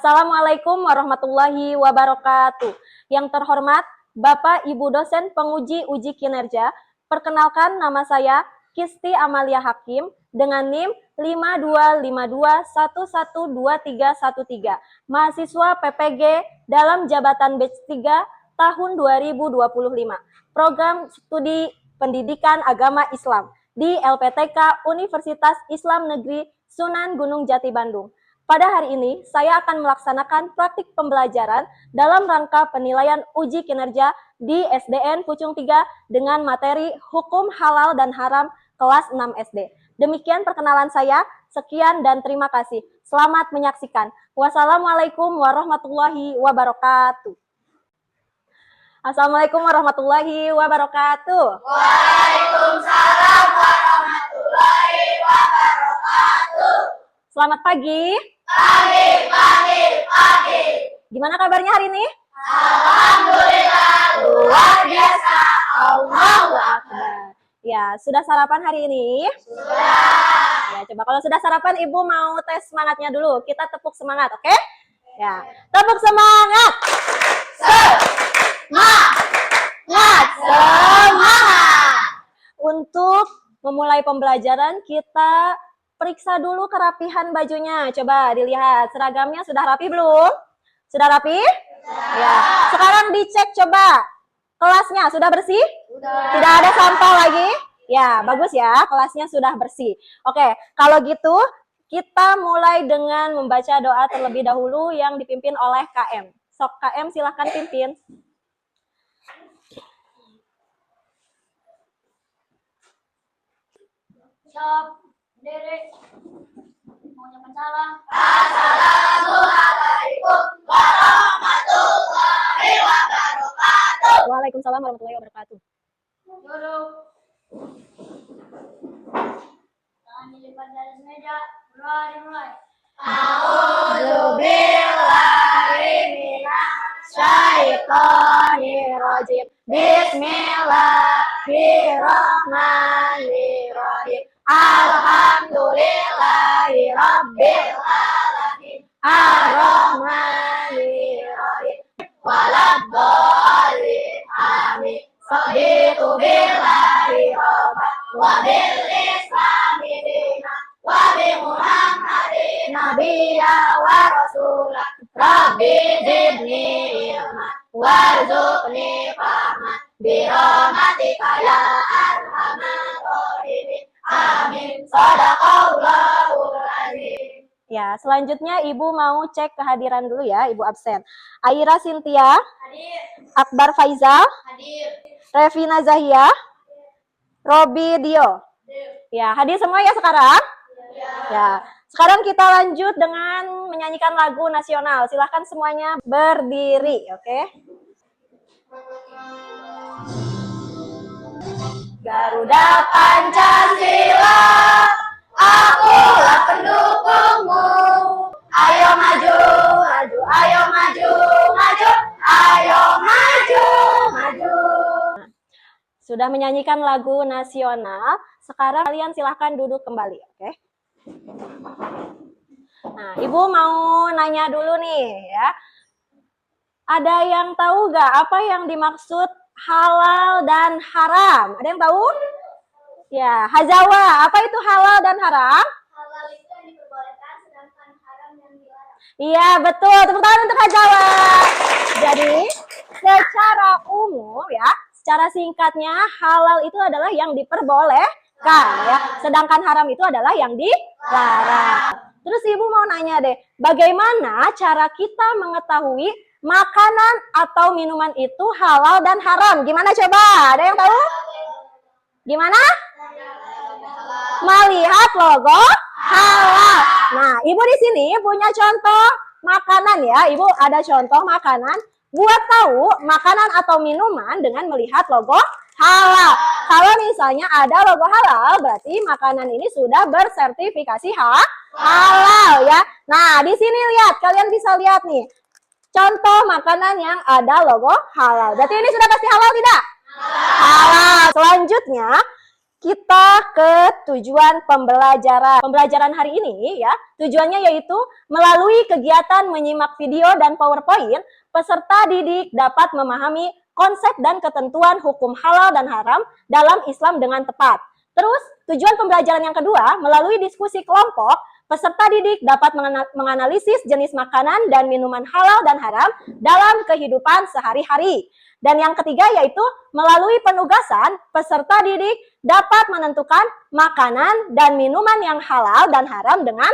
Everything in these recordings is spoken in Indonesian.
Assalamualaikum warahmatullahi wabarakatuh. Yang terhormat Bapak Ibu dosen penguji uji kinerja, perkenalkan nama saya Kisti Amalia Hakim dengan NIM 5252112313, mahasiswa PPG dalam jabatan batch 3 tahun 2025, program studi pendidikan agama Islam di LPTK Universitas Islam Negeri Sunan Gunung Jati Bandung. Pada hari ini, saya akan melaksanakan praktik pembelajaran dalam rangka penilaian uji kinerja di SDN Pucung 3 dengan materi Hukum Halal dan Haram kelas 6 SD. Demikian perkenalan saya, sekian dan terima kasih. Selamat menyaksikan. Wassalamualaikum warahmatullahi wabarakatuh. Assalamualaikum warahmatullahi wabarakatuh. Waalaikumsalam warahmatullahi wabarakatuh. Selamat pagi. Pagi. Gimana kabarnya hari ini? Alhamdulillah, luar biasa. Allahu Akbar. Ya, sudah sarapan hari ini? Sudah. Ya, coba kalau sudah sarapan, Ibu mau tes semangatnya dulu. Kita tepuk semangat, oke? Ya, tepuk semangat. Semangat. Untuk memulai pembelajaran, kita periksa dulu kerapihan bajunya. Coba dilihat, seragamnya sudah rapi belum? Sudah rapi? Ya. Sekarang dicek coba, kelasnya sudah bersih? Sudah. Tidak ada sampah lagi? Ya, bagus ya, kelasnya sudah bersih. Oke, kalau gitu kita mulai dengan membaca doa terlebih dahulu yang dipimpin oleh KM. Sok KM silahkan pimpin. Siap. Dere, mau nyapa salam. Assalamualaikum warahmatullahi wabarakatuh. Waalaikumsalam warahmatullahi wabarakatuh. Duduk. Tangan dilipat di atas meja. Mulai. A'udzubillahi minasyaitonirrajim. Bismillahirrahmanirrahim. Alhamdulillahi rabbil alamin. Ar-Rahmanir-Rahim. Waladhdallin. Amin. Shadiqu billahi rabba wa bil islami dina wa bi Muhammadin nabiyya wa rasula. Rabbi zidni ilma warzuqni fahma bi rahmatika ya arhamar rahimin. Amin. Shadaqallahul azim. Ya, selanjutnya Ibu mau cek kehadiran dulu ya, Ibu absen. Aira Sintia, Hadir. Akbar Faizal, Hadir. Revina Zahia, Robi Dio. Ya, hadir semua ya sekarang? Ya. Sekarang kita lanjut dengan menyanyikan lagu nasional. Silahkan semuanya berdiri, oke? Garuda Pancasila, akulah pendukungmu. Ayo maju, ayo maju. Ayo maju. Sudah menyanyikan lagu nasional, sekarang kalian silahkan duduk kembali, oke? Nah, Ibu mau nanya dulu nih ya. Ada yang tahu nggak apa yang dimaksud halal dan haram? Ada yang tahu? Ya, Hazawa, apa itu halal dan haram? Halal itu yang diperbolehkan, sedangkan haram yang dilarang. Iya, betul. Tepuk tangan untuk Hazawa. Jadi, secara umum ya, secara singkatnya halal itu adalah yang diperbolehkan ya, sedangkan haram itu adalah yang dilarang. Terus Ibu mau nanya deh, bagaimana cara kita mengetahui makanan atau minuman itu halal dan haram? Gimana coba? Ada yang tahu? Gimana? Melihat logo halal. Nah, Ibu di sini punya contoh makanan ya. Ibu ada contoh makanan. Buat tahu makanan atau minuman dengan melihat logo halal. Kalau misalnya ada logo halal, berarti makanan ini sudah bersertifikasi halal ya. Nah, di sini lihat, kalian bisa lihat nih. Contoh makanan yang ada logo halal. Berarti ini sudah pasti halal tidak? Halal. Selanjutnya, kita ke tujuan pembelajaran. Pembelajaran hari ini ya, tujuannya yaitu melalui kegiatan menyimak video dan PowerPoint, peserta didik dapat memahami konsep dan ketentuan hukum halal dan haram dalam Islam dengan tepat. Terus, tujuan pembelajaran yang kedua, melalui diskusi kelompok, peserta didik dapat menganalisis jenis makanan dan minuman halal dan haram dalam kehidupan sehari-hari. Dan yang ketiga yaitu melalui penugasan, peserta didik dapat menentukan makanan dan minuman yang halal dan haram dengan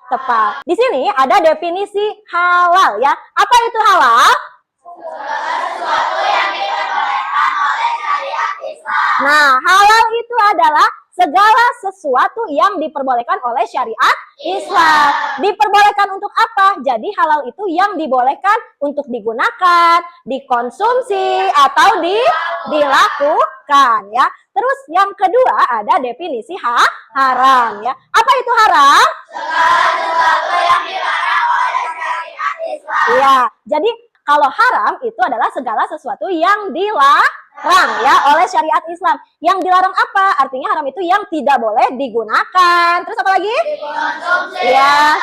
tepat. Di sini ada definisi halal ya. Apa itu halal? Sesuatu yang diperbolehkan oleh syariat Islam. Nah, halal itu adalah segala sesuatu yang diperbolehkan oleh syariat Islam. Diperbolehkan untuk apa? Jadi halal itu yang dibolehkan untuk digunakan, dikonsumsi, atau dilakukan ya. Terus yang kedua ada definisi haram ya. Apa itu haram? Segala sesuatu yang dilarang oleh syariat Islam. Iya, jadi kalau haram itu adalah segala sesuatu yang dilarang ya oleh syariat Islam. Yang dilarang apa? Artinya haram itu yang tidak boleh digunakan. Terus apa lagi? Dikonsumsi. Iya.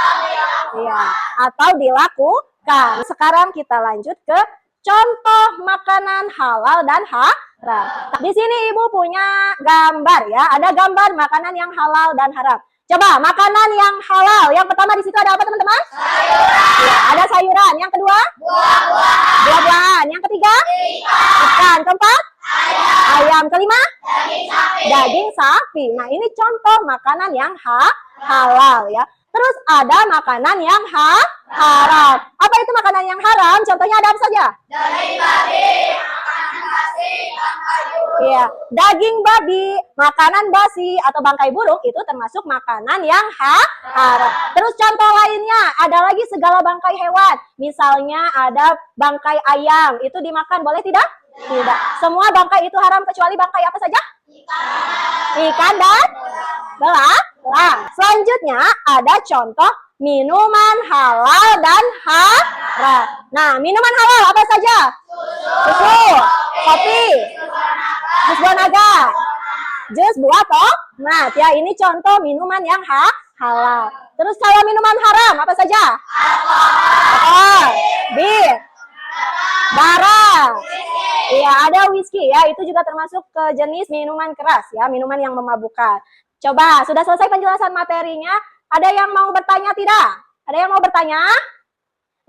Atau dilakukan. Sekarang kita lanjut ke contoh makanan halal dan haram. Di sini Ibu punya gambar ya. Ada gambar makanan yang halal dan haram. Coba makanan yang halal. Yang pertama di situ ada apa teman-teman? Sayuran. Ya, ada sayuran. Yang kedua? Buah-buahan. Buah-buahan. Yang ketiga? Ikan. Keempat? Ayam. Kelima? Daging sapi. Nah, ini contoh makanan yang halal ya. Terus ada makanan yang haram. Apa itu makanan yang haram? Contohnya ada apa saja? Daging babi, makanan basi, bangkai burung. Iya, daging babi, makanan basi atau bangkai burung itu termasuk makanan yang haram. Terus contoh lainnya, ada lagi segala bangkai hewan. Misalnya ada bangkai ayam, itu dimakan boleh tidak? Tidak. Semua bangkai itu haram kecuali bangkai apa saja? Ikan dan belang. Selanjutnya ada contoh minuman halal dan haram. Nah, minuman halal apa saja? Susu, kopi, jus buah naga, jus buah tomat. Ya, ini contoh minuman yang halal. Terus kalau minuman haram apa saja? Alkohol, bir, bara. Iya, ada whisky ya, itu juga termasuk ke jenis minuman keras ya, minuman yang memabukkan. Coba, sudah selesai penjelasan materinya? Ada yang mau bertanya tidak? Ada yang mau bertanya?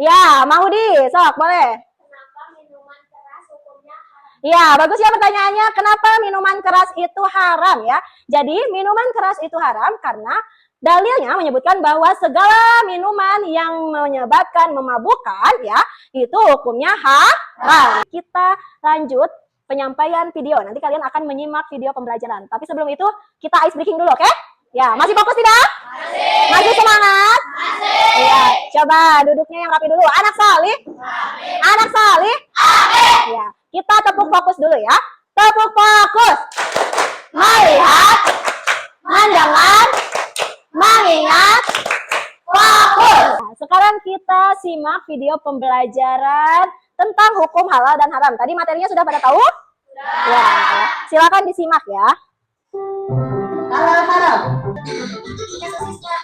Ya, Mahudi, sok, boleh. Kenapa minuman keras hukumnya haram? Ya, bagus ya pertanyaannya. Kenapa minuman keras itu haram ya? Jadi, minuman keras itu haram karena dalilnya menyebutkan bahwa segala minuman yang menyebabkan memabukkan ya, itu hukumnya haram. Kita lanjut penyampaian video. Nanti kalian akan menyimak video pembelajaran. Tapi sebelum itu, kita ice breaking dulu, oke? Ya, masih fokus tidak? Masih. Masih semangat? Masih. Ya, coba duduknya yang rapi dulu. Anak salih? Amin. Anak salih? Amin. Ya, kita tepuk fokus dulu ya. Tepuk fokus. Melihat, mendengar, mengingat, fokus. Nah, sekarang kita simak video pembelajaran tentang hukum halal dan haram. Tadi materinya sudah pada tahu? Sudah. Ya, silakan disimak ya. Halal haram. Ini sosisnya.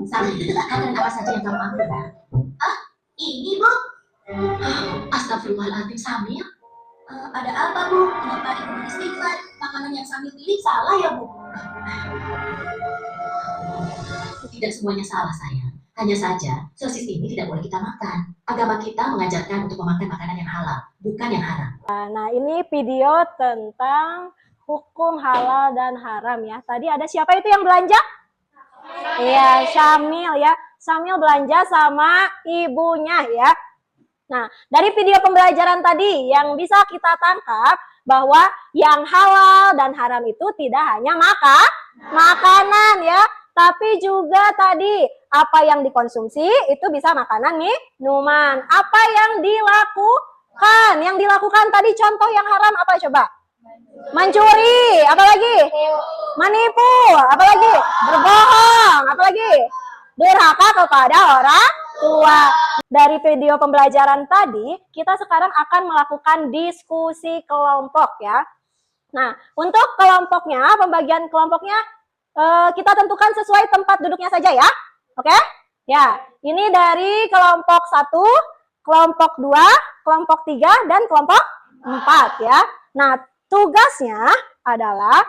Sambil diletakkan dengan apa saja yang kamu ambilkan. Ah, ini Bu. Astagfirullahaladzim, Samil. Ada apa Bu? Kenapa Ibu istighfar? Makanan yang Samil pilih salah ya Bu? Tidak semuanya salah sayang. Hanya saja, sosis ini tidak boleh kita makan. Agama kita mengajarkan untuk memakan makanan yang halal, bukan yang haram. Nah, ini video tentang hukum halal dan haram ya. Tadi ada siapa itu yang belanja? Iya, Syamil ya. Syamil belanja sama ibunya ya. Nah, dari video pembelajaran tadi yang bisa kita tangkap bahwa yang halal dan haram itu tidak hanya makanan ya, tapi juga tadi apa yang dikonsumsi itu bisa makanan, minuman. Apa yang dilakukan? Yang dilakukan tadi contoh yang haram apa coba? Mencuri, apalagi? Menipu, apalagi? Berbohong, apalagi? Durhaka kepada orang tua. Dari video pembelajaran tadi, kita sekarang akan melakukan diskusi kelompok ya. Nah, untuk kelompoknya, pembagian kelompoknya kita tentukan sesuai tempat duduknya saja ya. Oke? Ya, ini dari kelompok 1, kelompok 2, kelompok 3, dan kelompok 4 ya. Nah, tugasnya adalah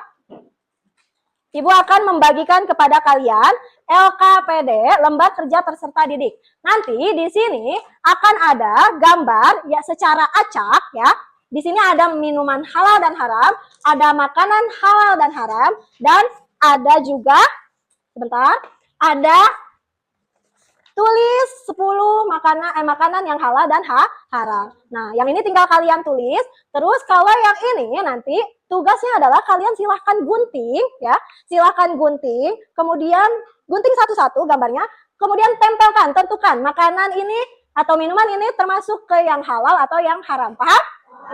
Ibu akan membagikan kepada kalian LKPD, Lembar Kerja Peserta Didik. Nanti di sini akan ada gambar ya secara acak ya. Di sini ada minuman halal dan haram, ada makanan halal dan haram, dan ada juga ada tulis 10 makanan yang halal dan haram. Nah, yang ini tinggal kalian tulis. Terus kalau yang ini nanti tugasnya adalah kalian silahkan gunting ya. Silahkan gunting, kemudian gunting satu-satu gambarnya, kemudian tempelkan, tentukan makanan ini atau minuman ini termasuk ke yang halal atau yang haram. Paham?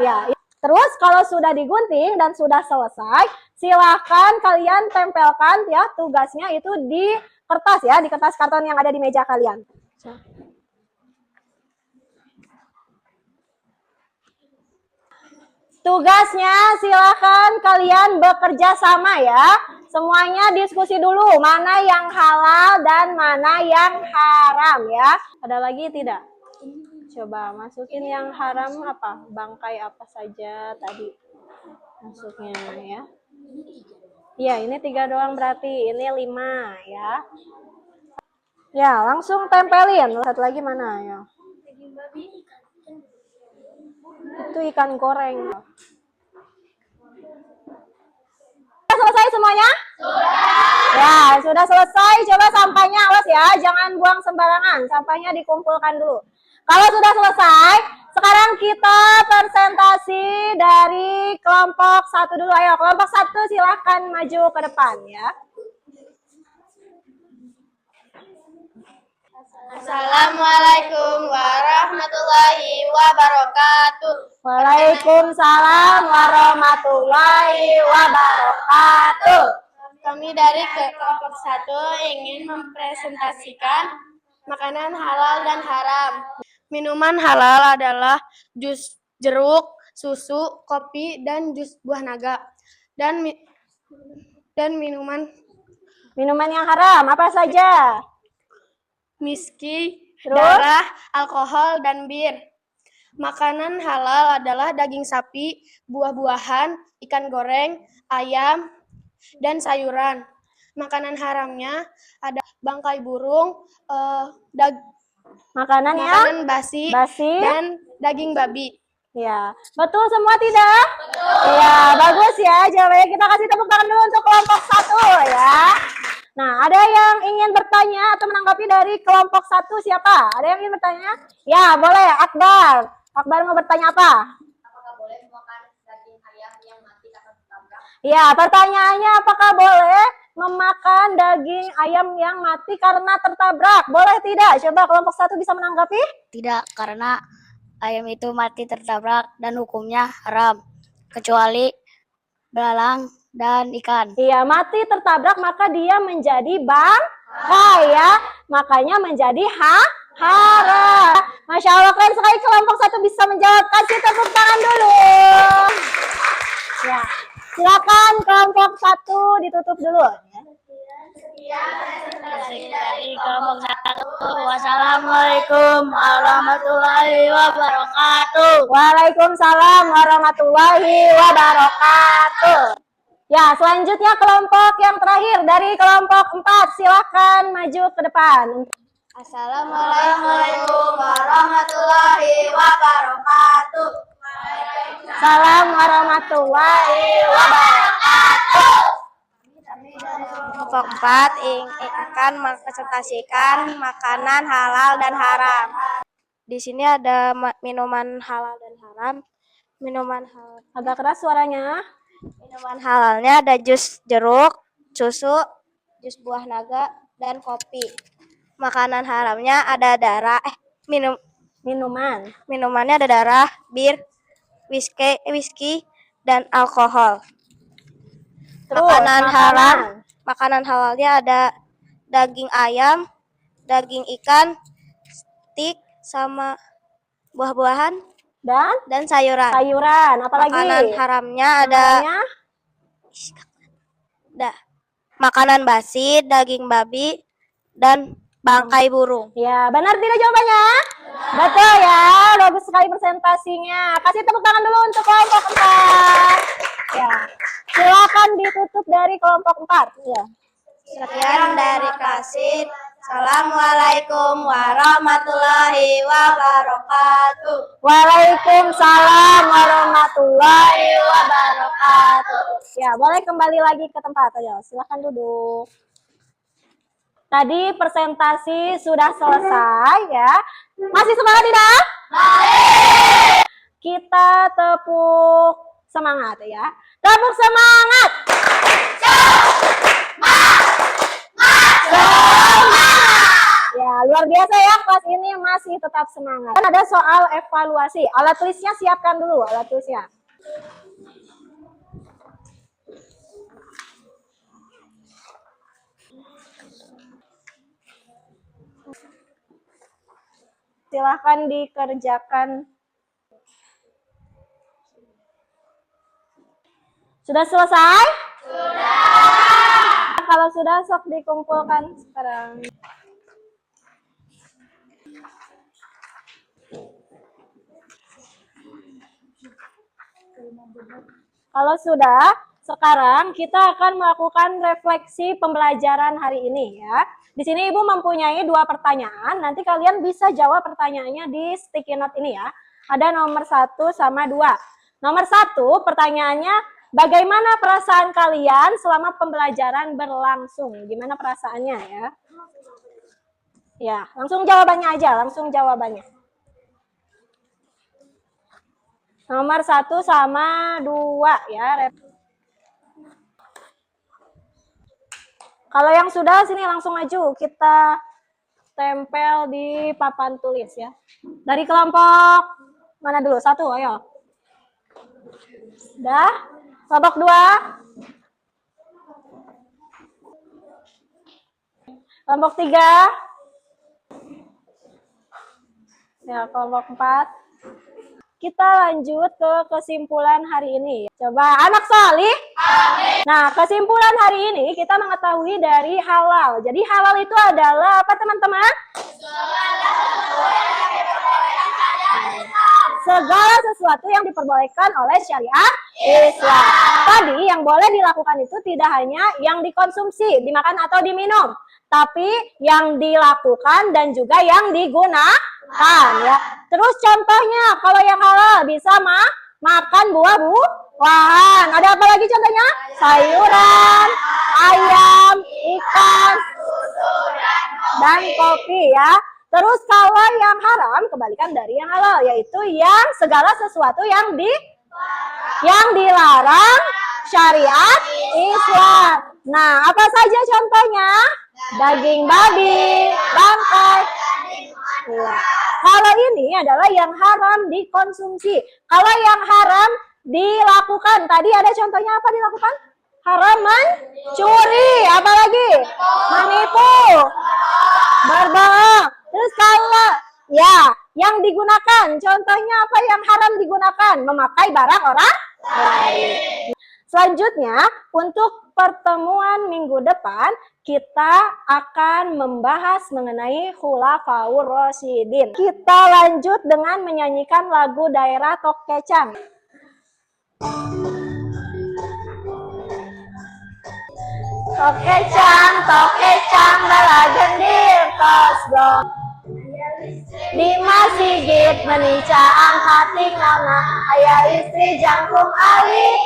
Ya. Terus kalau sudah digunting dan sudah selesai, silahkan kalian tempelkan ya tugasnya itu di kertas ya, di kertas karton yang ada di meja kalian. Tugasnya silahkan kalian bekerja sama ya. Semuanya diskusi dulu mana yang halal dan mana yang haram ya. Ada lagi tidak? Coba masukin yang haram apa? Bangkai apa saja tadi masuknya ya. Iya, ini 3 doang berarti. Ini 5 ya. Ya, langsung tempelin. Satu lagi mana ya? Itu ikan goreng. Sudah selesai semuanya? Sudah. Ya, sudah selesai. Coba sampahnya awas ya, jangan buang sembarangan. Sampahnya dikumpulkan dulu. Kalau sudah selesai, sekarang kita presentasi dari kelompok 1 dulu. Ayo, kelompok 1 silahkan maju ke depan ya. Assalamualaikum warahmatullahi wabarakatuh. Waalaikumsalam warahmatullahi wabarakatuh. Kami dari kelompok 1 ingin mempresentasikan makanan halal dan haram. Minuman halal adalah jus jeruk, susu, kopi, dan jus buah naga. Dan minuman yang haram apa saja? Whisky, Terus? darah, alkohol, dan bir. Makanan halal adalah daging sapi, buah-buahan, ikan goreng, ayam, dan sayuran. Makanan haramnya ada bangkai burung, makanan basi, dan daging babi. Ya, betul semua tidak? Betul. Ya, bagus ya. Jawabannya kita kasih tepuk tangan dulu untuk kelompok 1 ya. Nah, ada yang ingin bertanya atau menanggapi dari kelompok 1 siapa? Ada yang ingin bertanya? Ya, boleh. Akbar. Akbar mau bertanya apa? Apakah boleh makan daging ayam yang mati karena tertabrak? Ya, pertanyaannya apakah boleh memakan daging ayam yang mati karena tertabrak? Boleh tidak? Coba kelompok 1 bisa menanggapi? Tidak, karena ayam itu mati tertabrak dan hukumnya haram, kecuali belalang dan ikan. Iya, mati tertabrak maka dia menjadi bangkai ya. Makanya menjadi haram. Masya Allah, keren sekali kelompok 1 bisa menjawab. Kasih tepuk tangan dulu. Ya, silakan kelompok 1 ditutup dulu. Dari kelompok 1, wassalamualaikum warahmatullahi wabarakatuh. Waalaikumsalam warahmatullahi wabarakatuh. Ya, selanjutnya kelompok yang terakhir dari kelompok 4. Silakan maju ke depan. Assalamualaikum warahmatullahi wabarakatuh. Salam warahmatullahi wabarakatuh. Kelompok 4 akan mempresentasikan makanan halal dan haram. Di sini ada minuman halal dan haram. Minuman halal. Agak keras suaranya. Minuman halalnya ada jus jeruk, susu, jus buah naga, dan kopi. Makanan haramnya ada darah, minumannya ada darah, bir, whisky, dan alkohol. Terus, Makanan halalnya ada daging ayam, daging ikan, steak, sama buah-buahan dan sayuran. Apalagi? Makanan haramnya ada Makanan basi, daging babi, dan bangkai burung. Ya, benar tidak jawabannya? Betul ya, bagus sekali presentasinya. Kasih tepuk tangan dulu untuk kelompok 4. Ya, silakan ditutup dari kelompok 4. Ya. Sekian dari Kasid. Assalamualaikum warahmatullahi wabarakatuh. Waalaikumsalam warahmatullahi wabarakatuh. Ya, boleh kembali lagi ke tempat aja. Silakan duduk. Tadi presentasi sudah selesai ya. Masih semangat tidak? Kita tepuk semangat ya. Tepuk semangat. Ya, luar biasa ya, kelas ini masih tetap semangat. Dan ada soal evaluasi. Alat tulisnya siapkan dulu, alat tulisnya. Silahkan dikerjakan. Sudah selesai? Sudah. Kalau sudah, sok dikumpulkan sekarang. Kalau sudah, sekarang kita akan melakukan refleksi pembelajaran hari ini ya. Di sini Ibu mempunyai 2 pertanyaan. Nanti kalian bisa jawab pertanyaannya di sticky note ini ya. Ada nomor 1 sama 2. Nomor 1 pertanyaannya, bagaimana perasaan kalian selama pembelajaran berlangsung? Gimana perasaannya ya? Ya, langsung jawabannya aja, langsung jawabannya. Nomor 1 sama 2 ya. Kalau yang sudah, sini langsung maju. Kita tempel di papan tulis ya. Dari kelompok mana dulu? 1, ayo. Udah? Kelompok 2? Kelompok 3? Ya, kelompok 4. Kita lanjut ke kesimpulan hari ini. Coba anak salih. Amin. Nah, kesimpulan hari ini kita mengetahui dari halal. Jadi halal itu adalah apa teman-teman? Segala sesuatu yang diperbolehkan oleh syariat Islam. Tadi yang boleh dilakukan itu tidak hanya yang dikonsumsi, dimakan atau diminum, tapi yang dilakukan dan juga yang digunakan ya. Terus contohnya kalau yang halal bisa makan buah-buahan. Ada apa lagi contohnya? Sayuran, ayam, ikan, dan kopi ya. Terus kalau yang haram kebalikan dari yang halal, yaitu yang segala sesuatu yang dilarang syariat Islam. Nah, apa saja contohnya? Daging babi, bangkai. Ya. Kalau ini adalah yang haram dikonsumsi. Kalau yang haram dilakukan, tadi ada contohnya apa dilakukan? Haram mencuri, apalagi? Menipu, berbohong. Terus kalau ya yang digunakan, contohnya apa yang haram digunakan? Memakai barang orang lain. Selanjutnya, untuk pertemuan minggu depan, kita akan membahas mengenai Khulafaur Rasyidin. Kita lanjut dengan menyanyikan lagu daerah Tok Kecang. Tok kecang, balagendir kosgong. Di masjid menicaang hati ngana, ayah istri jangkung alik.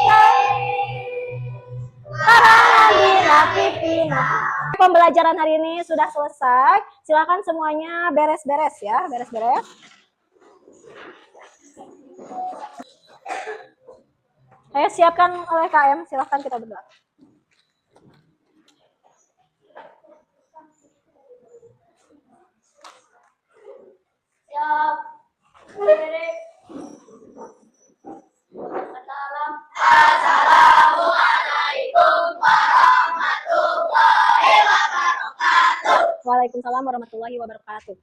Pembelajaran hari ini sudah selesai. Silakan semuanya beres-beres ya, beres-beres. Ayo siapkan oleh KM, silakan kita berdoa. Siap. Berdiri. Assalamualaikum warahmatullahi wabarakatuh. Waalaikumsalam warahmatullahi wabarakatuh.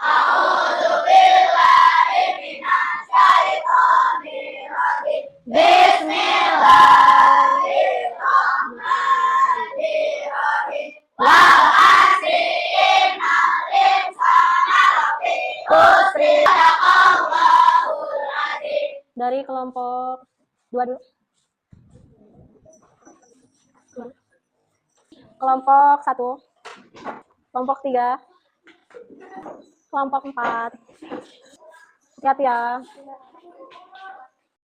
A'udzubillahi minasy Dari kelompok 2 dulu. Kelompok 1. Kelompok 3. Kelompok 4. Hati-hati ya.